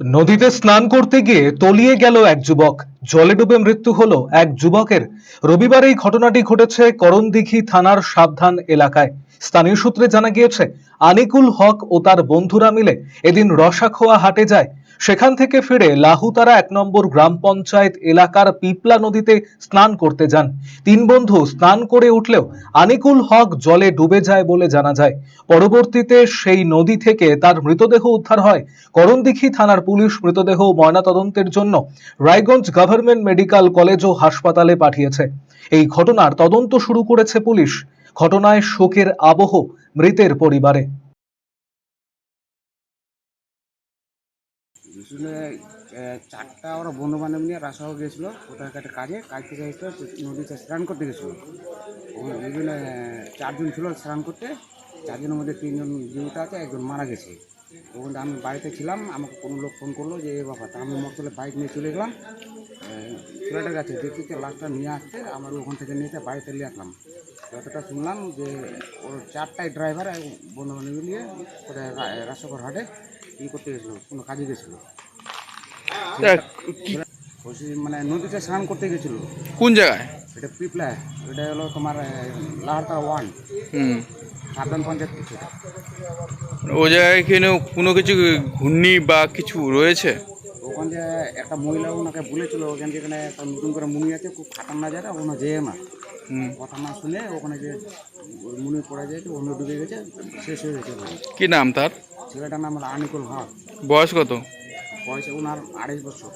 নদীতে স্নান করতে গিয়ে তলিয়ে গেল এক যুবক। জলে ডুবে মৃত্যু হলো এক যুবকের। রবিবার এই ঘটনাটি ঘটেছে করণদিঘি থানার সাবধান এলাকায়। স্থানীয় সূত্রে জানা গিয়েছে, আনিকুল হক ও তার বন্ধুরা মিলে এদিন রসাখোয়া হাটে যায়। সেখান থেকে ফিরে লাহুতারা 1 নম্বর গ্রাম পঞ্চায়েত এলাকার পিপলা নদীতে স্নান করতে যান। তিন বন্ধু স্নান করে উঠলেও আনিকুল হক জলে ডুবে যায় বলে জানা যায়। পরবর্তীতে সেই নদী থেকে তার মৃতদেহ উদ্ধার হয়। করণদিঘি থানার পুলিশ মৃতদেহ ময়নাতদন্তের জন্য রায়গঞ্জ গভর্নমেন্ট মেডিকেল কলেজ ও হাসপাতালে পাঠিয়েছে। এই ঘটনার তদন্ত শুরু করেছে পুলিশ। ঘটনায় শোকের আবহ মৃতের পরিবারে। আসলে 4টা ওরা বন্ধু বান্ধব নিয়ে রাসাও গেছিল, কোথায় একটা কাজ থেকে এসে নদীতে স্নান করতে গেছিলো। ওই জন্য 4জন ছিল স্নান করতে, 4জনের মধ্যে 3জন জীবিত আছে, একজন মারা গেছে। তখন আমি বাড়িতে ছিলাম, আমাকে কোনো লোক ফোন করলো যে এ বাবা, তা আমি মোটরসাইকেলে বাইক নিয়ে চলে গেলাম ছেলেটার কাছে, দেখি যে লাশটা নিয়ে আসতে আমার ওখান থেকে নিয়ে বাড়িতে নিয়ে আসলাম। যতটা শুনলাম যে ওর 4টায় ড্রাইভার বন্ধু বান্ধব নিয়ে কোথায় রাসাগর হাটে করতে গেছিলো, কোনো কাজে গেছিলো। মানে নদীতে স্নান করতে গেছিল। কোন জায়গায়? এটা পিপলা, এটা হলো তোমার লাহারতারা 1 সাবধান পঞ্চায়েত। ও জায়গায় কোনো কিছু ঘূর্ণি বা কিছু রয়েছে? ওখানে যে একটা মহিলা ওনাকে বলেছিল, ওখানে যেখানে একটা নতুন করে মুনি আছে, খুব খাতারনাক জায়গা, ওখানে যেয়ে না কথা না শুনে ওখানে যে মুনি পড়ে যাচ্ছে, অন্য ডুবে গেছে, শেষ হয়ে গেছে। কি নাম তার? ছেলেটার নাম হলো আনিকুল হক। বয়স কত? বয়সে ওনার 28 বছর।